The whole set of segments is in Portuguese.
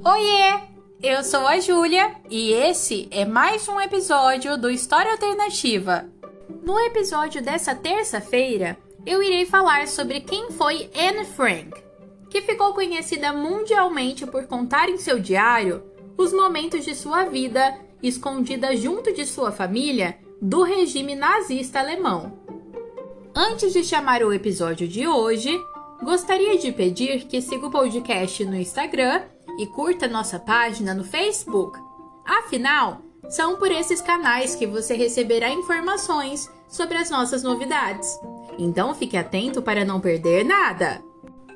Oiê! Eu sou a Júlia e esse é mais um episódio do História Alternativa. No episódio dessa terça-feira, eu irei falar sobre quem foi Anne Frank, que ficou conhecida mundialmente por contar em seu diário os momentos de sua vida escondida junto de sua família do regime nazista alemão. Antes de chamar o episódio de hoje, gostaria de pedir que siga o podcast no Instagram e curta nossa página no Facebook. Afinal, são por esses canais que você receberá informações sobre as nossas novidades. Então fique atento para não perder nada!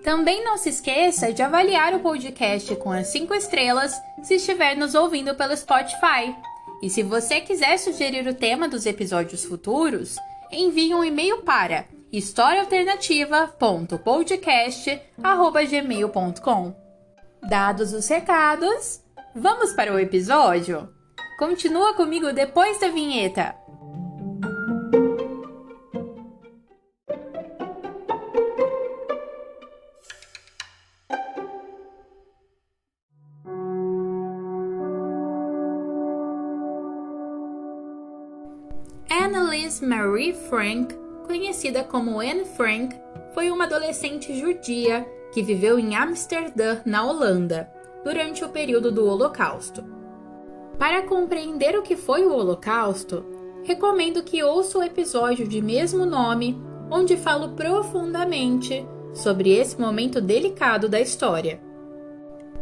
Também não se esqueça de avaliar o podcast com as 5 estrelas se estiver nos ouvindo pelo Spotify. E se você quiser sugerir o tema dos episódios futuros, envie um e-mail para historiaalternativa.podcast@gmail.com. Dados os recados, vamos para o episódio? Continua comigo depois da vinheta. Anneliese Marie Frank, conhecida como Anne Frank, foi uma adolescente judia que viveu em Amsterdã, na Holanda, durante o período do Holocausto. Para compreender o que foi o Holocausto, recomendo que ouça o episódio de mesmo nome, onde falo profundamente sobre esse momento delicado da história.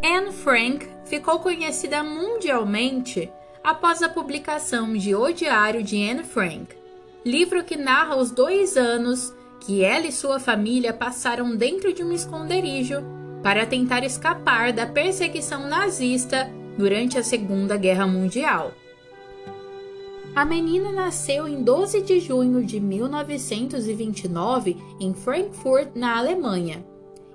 Anne Frank ficou conhecida mundialmente após a publicação de O Diário de Anne Frank, livro que narra os 2 anos que ela e sua família passaram dentro de um esconderijo para tentar escapar da perseguição nazista durante a Segunda Guerra Mundial. A menina nasceu em 12 de junho de 1929 em Frankfurt, na Alemanha,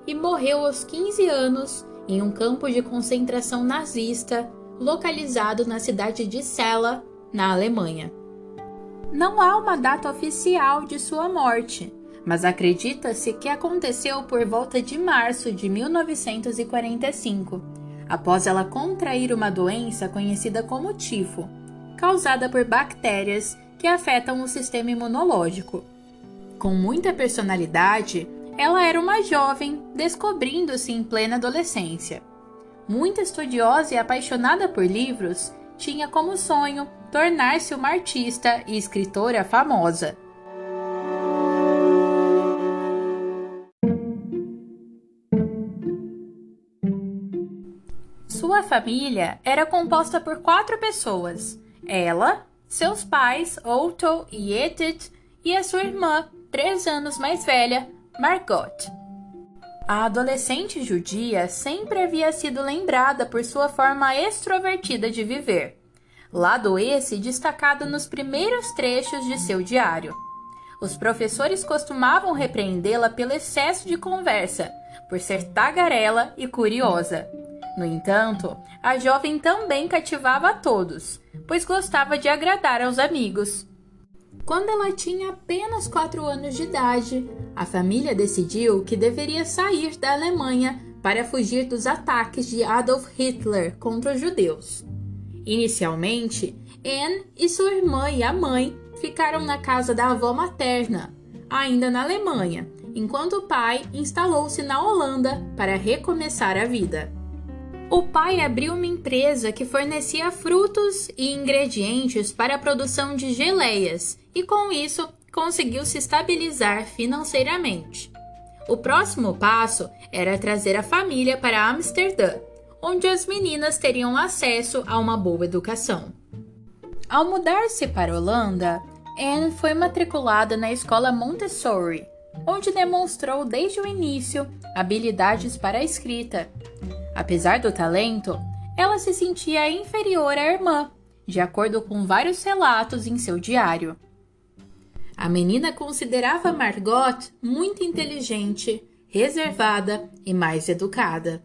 e morreu aos 15 anos em um campo de concentração nazista localizado na cidade de Celle, na Alemanha. Não há uma data oficial de sua morte, mas acredita-se que aconteceu por volta de março de 1945, após ela contrair uma doença conhecida como tifo, causada por bactérias que afetam o sistema imunológico. Com muita personalidade, ela era uma jovem descobrindo-se em plena adolescência. Muito estudiosa e apaixonada por livros, tinha como sonho tornar-se uma artista e escritora famosa. Sua família era composta por 4 pessoas: ela, seus pais, Otto e Edith, e a sua irmã, 3 anos mais velha, Margot. A adolescente judia sempre havia sido lembrada por sua forma extrovertida de viver, lado esse destacado nos primeiros trechos de seu diário. Os professores costumavam repreendê-la pelo excesso de conversa, por ser tagarela e curiosa. No entanto, a jovem também cativava a todos, pois gostava de agradar aos amigos. Quando ela tinha apenas 4 anos de idade, a família decidiu que deveria sair da Alemanha para fugir dos ataques de Adolf Hitler contra os judeus. Inicialmente, Anne e sua irmã e a mãe ficaram na casa da avó materna, ainda na Alemanha, enquanto o pai instalou-se na Holanda para recomeçar a vida. O pai abriu uma empresa que fornecia frutos e ingredientes para a produção de geleias e, com isso, conseguiu se estabilizar financeiramente. O próximo passo era trazer a família para Amsterdã, onde as meninas teriam acesso a uma boa educação. Ao mudar-se para a Holanda, Anne foi matriculada na escola Montessori, onde demonstrou desde o início habilidades para a escrita. Apesar do talento, ela se sentia inferior à irmã, de acordo com vários relatos em seu diário. A menina considerava Margot muito inteligente, reservada e mais educada.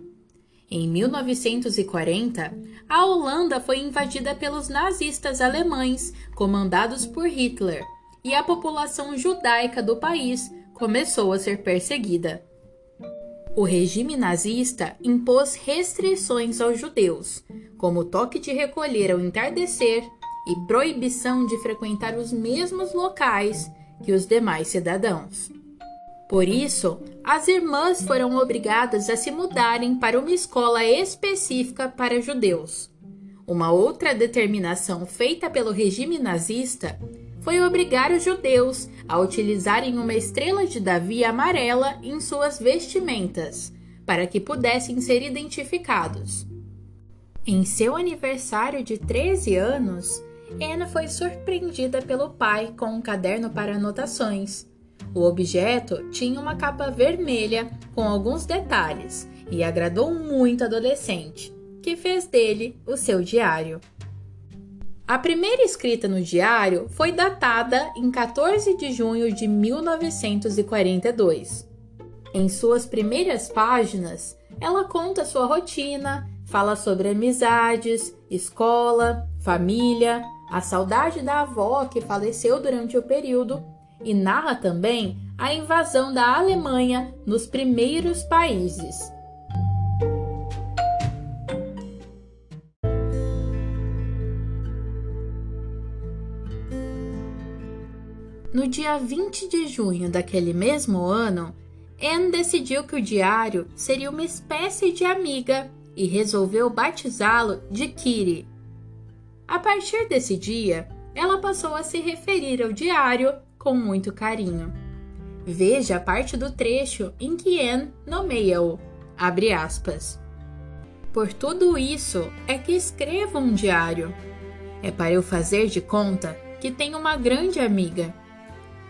Em 1940, a Holanda foi invadida pelos nazistas alemães, comandados por Hitler, e a população judaica do país começou a ser perseguida. O regime nazista impôs restrições aos judeus, como toque de recolher ao entardecer e proibição de frequentar os mesmos locais que os demais cidadãos. Por isso, as irmãs foram obrigadas a se mudarem para uma escola específica para judeus. Uma outra determinação feita pelo regime nazista foi obrigar os judeus a utilizarem uma estrela de Davi amarela em suas vestimentas, para que pudessem ser identificados. Em seu aniversário de 13 anos, Anne foi surpreendida pelo pai com um caderno para anotações. O objeto tinha uma capa vermelha com alguns detalhes e agradou muito a adolescente, que fez dele o seu diário. A primeira escrita no diário foi datada em 14 de junho de 1942. Em suas primeiras páginas, ela conta sua rotina, fala sobre amizades, escola, família, a saudade da avó que faleceu durante o período e narra também a invasão da Alemanha nos primeiros países. No dia 20 de junho daquele mesmo ano, Anne decidiu que o diário seria uma espécie de amiga e resolveu batizá-lo de Kitty. A partir desse dia, ela passou a se referir ao diário com muito carinho. Veja a parte do trecho em que Anne nomeia-o, abre aspas. Por tudo isso é que escrevo um diário. É para eu fazer de conta que tenho uma grande amiga.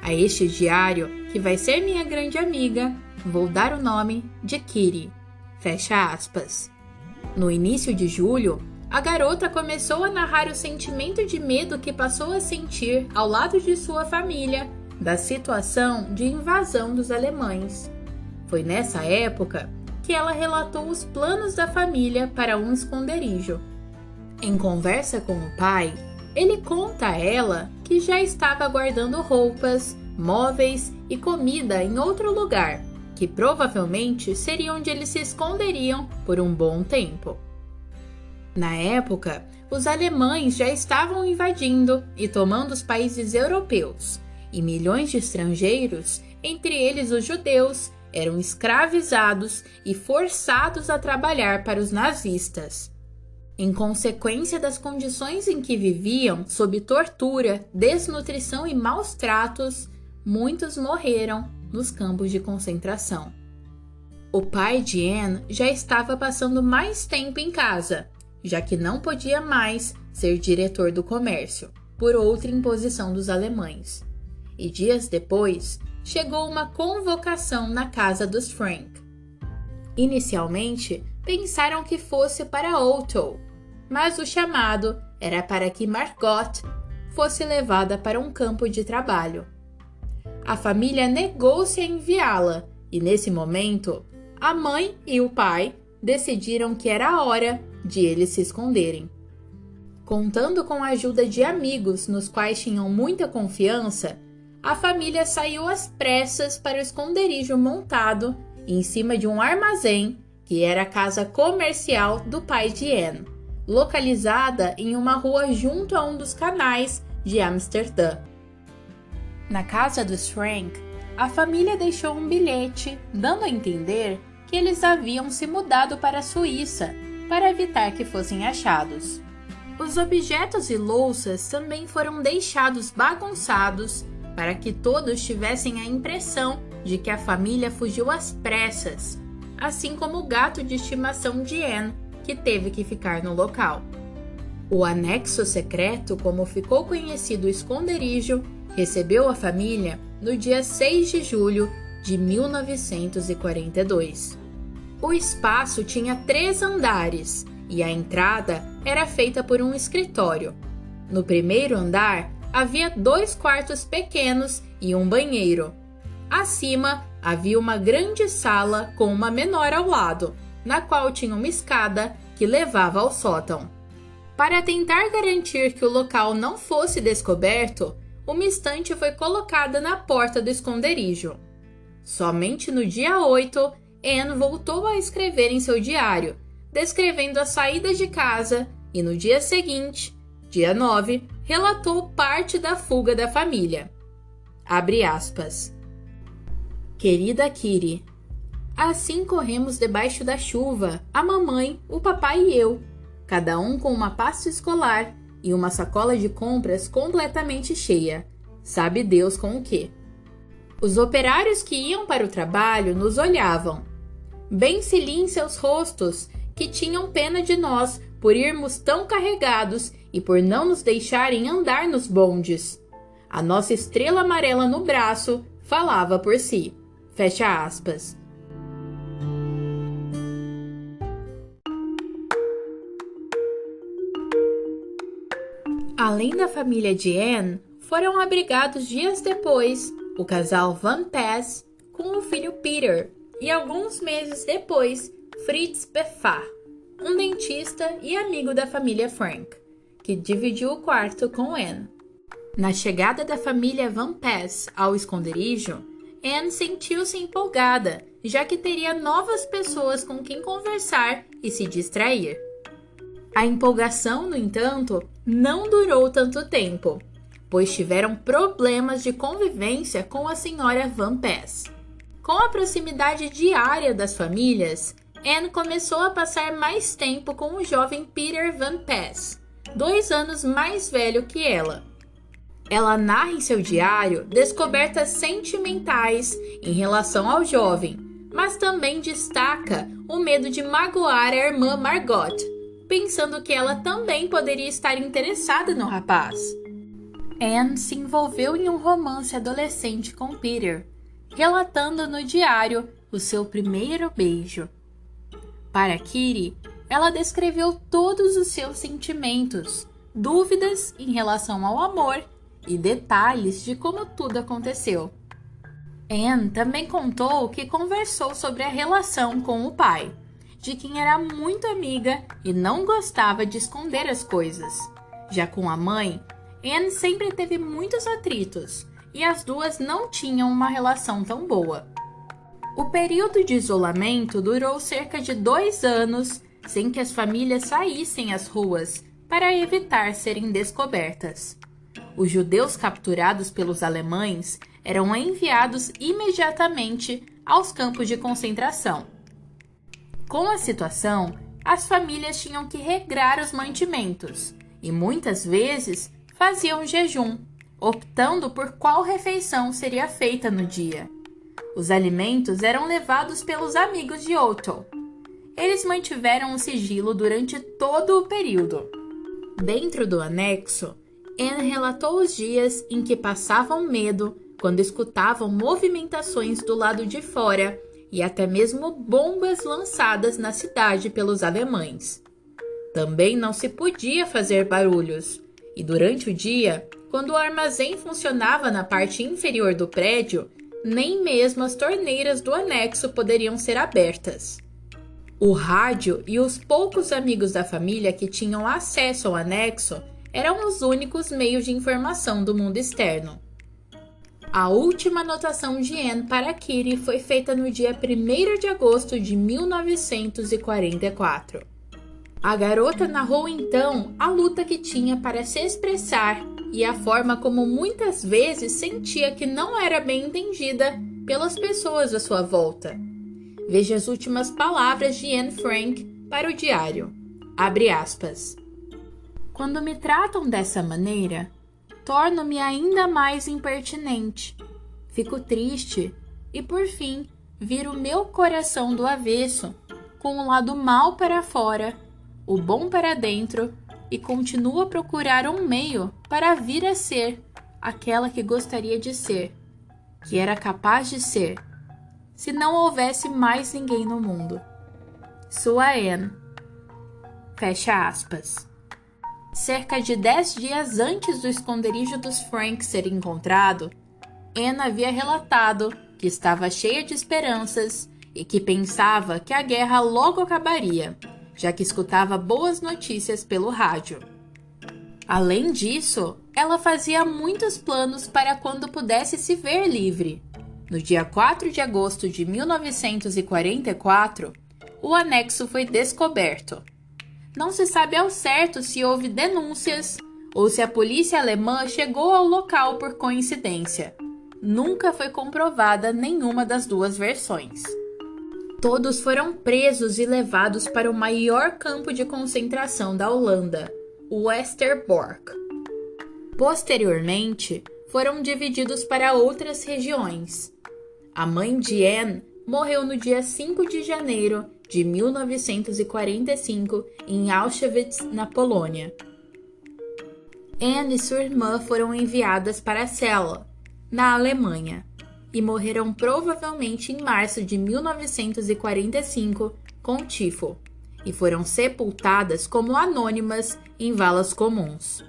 A este diário, que vai ser minha grande amiga, vou dar o nome de Kitty. Fecha aspas. No início de julho, a garota começou a narrar o sentimento de medo que passou a sentir ao lado de sua família da situação de invasão dos alemães. Foi nessa época que ela relatou os planos da família para um esconderijo. Em conversa com o pai, ele conta a ela que já estava guardando roupas, móveis e comida em outro lugar, que provavelmente seria onde eles se esconderiam por um bom tempo. Na época, os alemães já estavam invadindo e tomando os países europeus, e milhões de estrangeiros, entre eles os judeus, eram escravizados e forçados a trabalhar para os nazistas. Em consequência das condições em que viviam, sob tortura, desnutrição e maus tratos, muitos morreram nos campos de concentração. O pai de Anne já estava passando mais tempo em casa, já que não podia mais ser diretor do comércio, por outra imposição dos alemães. E dias depois, chegou uma convocação na casa dos Frank. Inicialmente, pensaram que fosse para Otto, mas o chamado era para que Margot fosse levada para um campo de trabalho. A família negou-se a enviá-la e, nesse momento, a mãe e o pai decidiram que era a hora de eles se esconderem. Contando com a ajuda de amigos nos quais tinham muita confiança, a família saiu às pressas para o esconderijo montado em cima de um armazém que era a casa comercial do pai de Anne, localizada em uma rua junto a um dos canais de Amsterdã. Na casa dos Frank, a família deixou um bilhete dando a entender que eles haviam se mudado para a Suíça para evitar que fossem achados. Os objetos e louças também foram deixados bagunçados para que todos tivessem a impressão de que a família fugiu às pressas, assim como o gato de estimação de Anne, que teve que ficar no local. O anexo secreto, como ficou conhecido o esconderijo, recebeu a família no dia 6 de julho de 1942. O espaço tinha 3 andares e a entrada era feita por um escritório. No primeiro andar havia 2 quartos pequenos e um banheiro. Acima havia uma grande sala com uma menor ao lado, na qual tinha uma escada que levava ao sótão. Para tentar garantir que o local não fosse descoberto, uma estante foi colocada na porta do esconderijo. Somente no dia 8 Anne voltou a escrever em seu diário, descrevendo a saída de casa e no dia seguinte, dia 9, relatou parte da fuga da família. Abre aspas. Querida Kitty, assim corremos debaixo da chuva, a mamãe, o papai e eu, cada um com uma pasta escolar e uma sacola de compras completamente cheia. Sabe Deus com o quê? Os operários que iam para o trabalho nos olhavam. Bem se li em seus rostos que tinham pena de nós por irmos tão carregados e por não nos deixarem andar nos bondes. A nossa estrela amarela no braço falava por si. Fecha aspas. Além da família de Anne, foram abrigados dias depois o casal Van Pass com o filho Peter e alguns meses depois Fritz Beffar, um dentista e amigo da família Frank, que dividiu o quarto com Anne. Na chegada da família Van Pass ao esconderijo, Anne sentiu-se empolgada, já que teria novas pessoas com quem conversar e se distrair. A empolgação, no entanto, não durou tanto tempo, pois tiveram problemas de convivência com a senhora Van Pass. Com a proximidade diária das famílias, Anne começou a passar mais tempo com o jovem Peter Van Pass, 2 anos mais velho que ela. Ela narra em seu diário descobertas sentimentais em relação ao jovem, mas também destaca o medo de magoar a irmã Margot, pensando que ela também poderia estar interessada no rapaz. Anne se envolveu em um romance adolescente com Peter, relatando no diário o seu primeiro beijo. Para Kitty, ela descreveu todos os seus sentimentos, dúvidas em relação ao amor e detalhes de como tudo aconteceu. Anne também contou que conversou sobre a relação com o pai, de quem era muito amiga e não gostava de esconder as coisas. Já com a mãe, Anne sempre teve muitos atritos e as duas não tinham uma relação tão boa. O período de isolamento durou cerca de 2 anos, sem que as famílias saíssem às ruas para evitar serem descobertas. Os judeus capturados pelos alemães eram enviados imediatamente aos campos de concentração. Com a situação, as famílias tinham que regrar os mantimentos e muitas vezes faziam jejum, optando por qual refeição seria feita no dia. Os alimentos eram levados pelos amigos de Otto. Eles mantiveram o sigilo durante todo o período. Dentro do anexo, Anne relatou os dias em que passavam medo quando escutavam movimentações do lado de fora e até mesmo bombas lançadas na cidade pelos alemães. Também não se podia fazer barulhos, e durante o dia, quando o armazém funcionava na parte inferior do prédio, nem mesmo as torneiras do anexo poderiam ser abertas. O rádio e os poucos amigos da família que tinham acesso ao anexo eram os únicos meios de informação do mundo externo. A última anotação de Anne para Kitty foi feita no dia 1º de agosto de 1944. A garota narrou então a luta que tinha para se expressar e a forma como muitas vezes sentia que não era bem entendida pelas pessoas à sua volta. Veja as últimas palavras de Anne Frank para o diário. Abre aspas. Quando me tratam dessa maneira, torno-me ainda mais impertinente. Fico triste e, por fim, viro meu coração do avesso, com o lado mal para fora, o bom para dentro, e continuo a procurar um meio para vir a ser aquela que gostaria de ser, que era capaz de ser, se não houvesse mais ninguém no mundo. Sua Anne. Fecha aspas. Cerca de 10 dias antes do esconderijo dos Frank ser encontrado, Anne havia relatado que estava cheia de esperanças e que pensava que a guerra logo acabaria, já que escutava boas notícias pelo rádio. Além disso, ela fazia muitos planos para quando pudesse se ver livre. No dia 4 de agosto de 1944, o anexo foi descoberto. Não se sabe ao certo se houve denúncias ou se a polícia alemã chegou ao local por coincidência. Nunca foi comprovada nenhuma das duas versões. Todos foram presos e levados para o maior campo de concentração da Holanda, o Westerbork. Posteriormente, foram divididos para outras regiões. A mãe de Anne morreu no dia 5 de janeiro de 1945 em Auschwitz, na Polônia. Anne e sua irmã foram enviadas para Celle, na Alemanha, e morreram provavelmente em março de 1945 com tifo, e foram sepultadas como anônimas em valas comuns.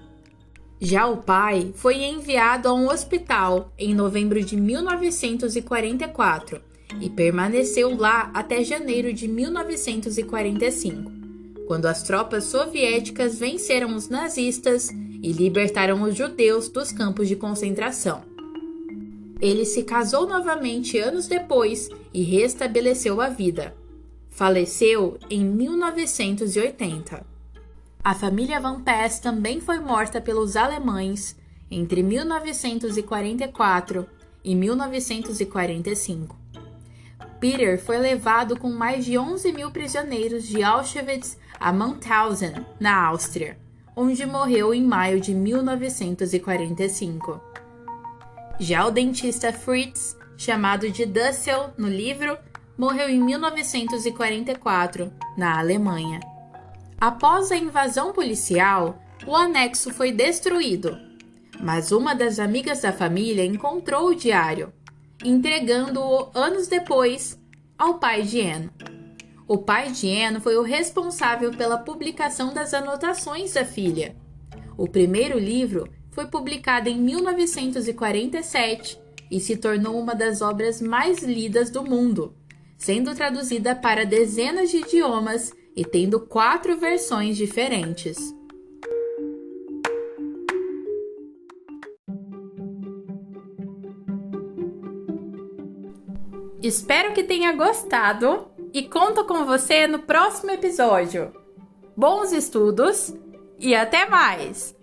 Já o pai foi enviado a um hospital em novembro de 1944 e permaneceu lá até janeiro de 1945, quando as tropas soviéticas venceram os nazistas e libertaram os judeus dos campos de concentração. Ele se casou novamente anos depois e restabeleceu a vida. Faleceu em 1980. A família Van Pass também foi morta pelos alemães entre 1944 e 1945. Peter foi levado com mais de 11.000 prisioneiros de Auschwitz a Mauthausen, na Áustria, onde morreu em maio de 1945. Já o dentista Fritz, chamado de Dussel no livro, morreu em 1944, na Alemanha. Após a invasão policial, o anexo foi destruído, mas uma das amigas da família encontrou o diário, entregando-o anos depois ao pai de Anne. O pai de Anne foi o responsável pela publicação das anotações da filha. O primeiro livro foi publicado em 1947 e se tornou uma das obras mais lidas do mundo, sendo traduzida para dezenas de idiomas e tendo 4 versões diferentes. Espero que tenha gostado e conto com você no próximo episódio. Bons estudos e até mais!